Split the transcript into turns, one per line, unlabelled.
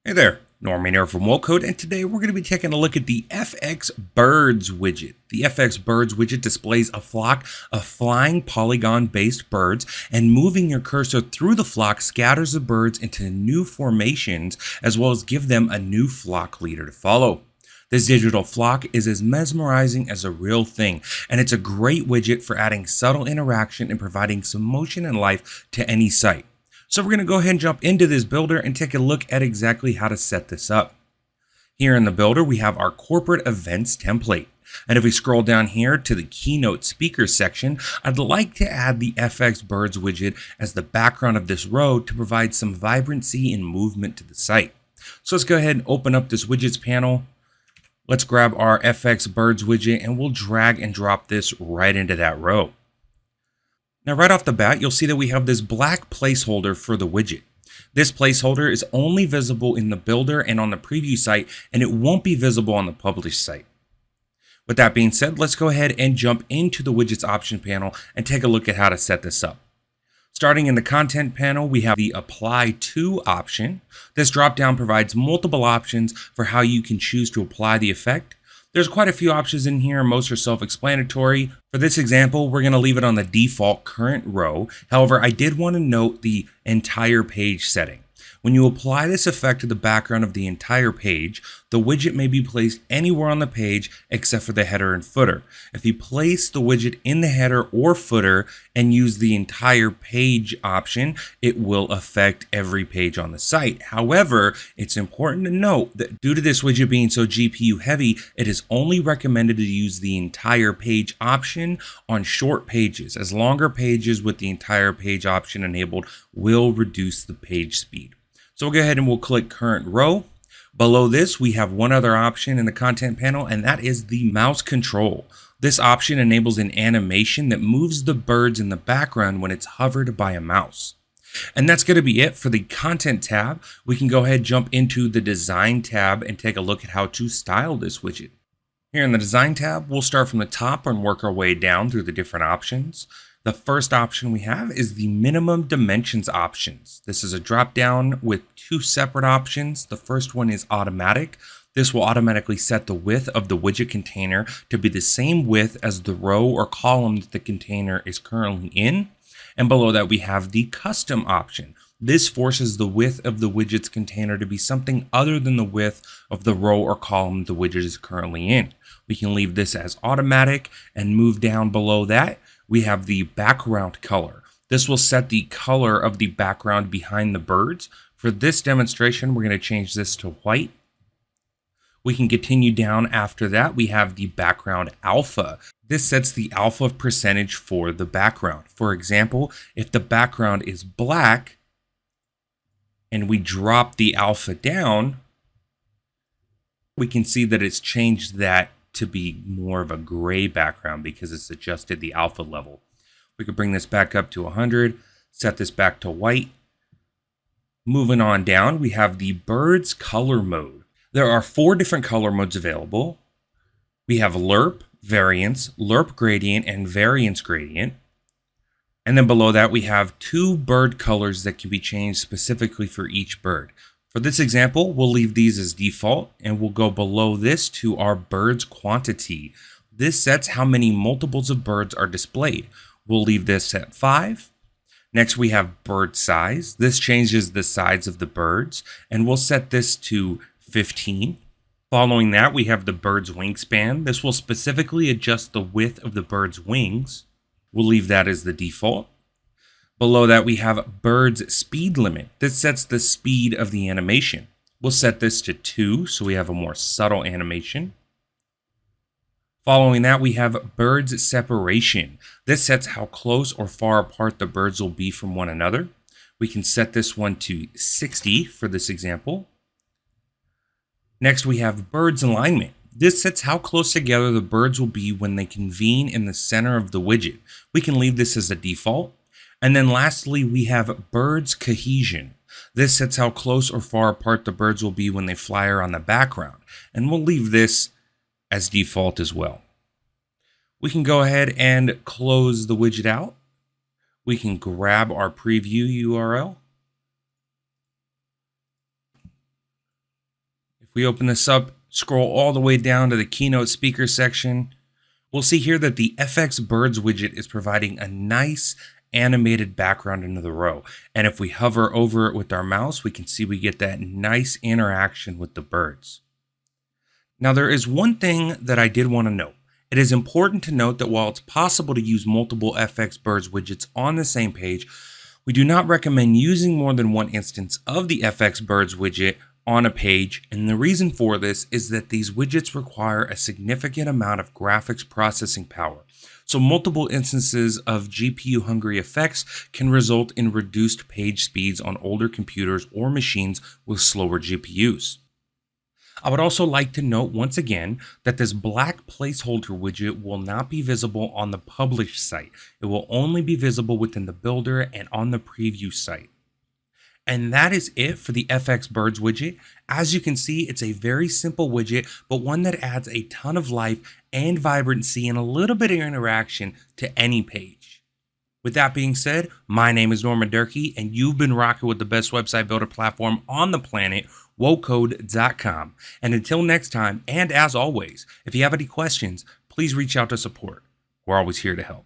Hey there, Norman here from WellCode, and today we're going to be taking a look at the FX Birds widget. The FX Birds widget displays a flock of flying polygon-based birds, and moving your cursor through the flock scatters the birds into new formations, as well as give them a new flock leader to follow. This digital flock is as mesmerizing as a real thing, and it's a great widget for adding subtle interaction and providing some motion and life to any site. So we're going to go ahead and jump into this builder and take a look at exactly how to set this up. Here in the builder, we have our corporate events template. And if we scroll down here to the keynote speakers section, I'd like to add the FX Birds widget as the background of this row to provide some vibrancy and movement to the site. So let's go ahead and open up this widgets panel. Let's grab our FX Birds widget and we'll drag and drop this right into that row. Now right off the bat, you'll see that we have this black placeholder for the widget. This placeholder is only visible in the builder and on the preview site, and it won't be visible on the published site. With that being said, let's go ahead and jump into the widgets option panel and take a look at how to set this up. Starting in the content panel, we have the apply to option. This dropdown provides multiple options for how you can choose to apply the effect. There's quite a few options in here, most are self-explanatory. For this example, we're going to leave it on the default current row. However, I did want to note the entire page setting. When you apply this effect to the background of the entire page, the widget may be placed anywhere on the page except for the header and footer. If you place the widget in the header or footer and use the entire page option, it will affect every page on the site. However, it's important to note that due to this widget being so GPU heavy, it is only recommended to use the entire page option on short pages, as longer pages with the entire page option enabled will reduce the page speed. So we'll go ahead and we'll click current row. Below this, we have one other option in the content panel, and that is the mouse control. This option enables an animation that moves the birds in the background when it's hovered by a mouse. And that's going to be it for the content tab. We can go ahead and jump into the design tab and take a look at how to style this widget. Here in the design tab, we'll start from the top and work our way down through the different options. The first option we have is the minimum dimensions options. This is a drop down with two separate options. The first one is automatic. This will automatically set the width of the widget container to be the same width as the row or column that the container is currently in. And below that, we have the custom option. This forces the width of the widget's container to be something other than the width of the row or column the widget is currently in. We can leave this as automatic and move down below that. We have the background color. This will set the color of the background behind the birds. For this demonstration, we're going to change this to white. We can continue down after that. We have the background alpha. This sets the alpha percentage for the background. For example, if the background is black and we drop the alpha down, we can see that it's changed that to be more of a gray background because it's adjusted the alpha level. We could bring this back up to 100, set this back to white. Moving on down, we have the birds color mode. There are 4 different color modes available. We have lerp, variance, lerp gradient, and variance gradient. And then below that, we have 2 bird colors that can be changed specifically for each bird. For this example, we'll leave these as default, and we'll go below this to our birds quantity. This sets how many multiples of birds are displayed. We'll leave this at 5. Next, we have bird size. This changes the size of the birds, and we'll set this to 15. Following that, we have the bird's wingspan. This will specifically adjust the width of the bird's wings. We'll leave that as the default. Below that, we have bird's speed limit. This sets the speed of the animation. We'll set this to 2, so we have a more subtle animation. Following that, we have bird's separation. This sets how close or far apart the birds will be from one another. We can set this one to 60 for this example. Next, we have bird's alignment. This sets how close together the birds will be when they convene in the center of the widget. We can leave this as a default. And then lastly, we have bird's cohesion. This sets how close or far apart the birds will be when they fly around the background. And we'll leave this as default as well. We can go ahead and close the widget out. We can grab our preview URL. If we open this up, scroll all the way down to the keynote speaker section, we'll see here that the FX Birds widget is providing a nice animated background into the row. And if we hover over it with our mouse, we can see we get that nice interaction with the birds. Now, there is one thing that I did want to note. It is important to note that while it's possible to use multiple FX Birds widgets on the same page, we do not recommend using more than one instance of the FX Birds widget on a page, and the reason for this is that these widgets require a significant amount of graphics processing power. So multiple instances of GPU-hungry effects can result in reduced page speeds on older computers or machines with slower GPUs. I would also like to note once again that this black placeholder widget will not be visible on the published site. It will only be visible within the builder and on the preview site. And that is it for the FX Birds widget. As you can see, it's a very simple widget, but one that adds a ton of life and vibrancy and a little bit of interaction to any page. With that being said, my name is Norman Durkee, and you've been rocking with the best website builder platform on the planet, wocode.com. And until next time, and as always, if you have any questions, please reach out to support. We're always here to help.